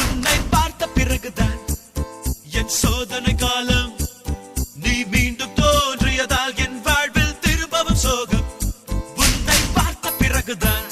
உன்னை பார்த்த பிறகுதான் என் சோதனை காலம், நீ மீண்டும் தோன்றியதால் என் வாழ்வில் திரும்பவும் சோகம். உன்னை பார்த்த பிறகுதான்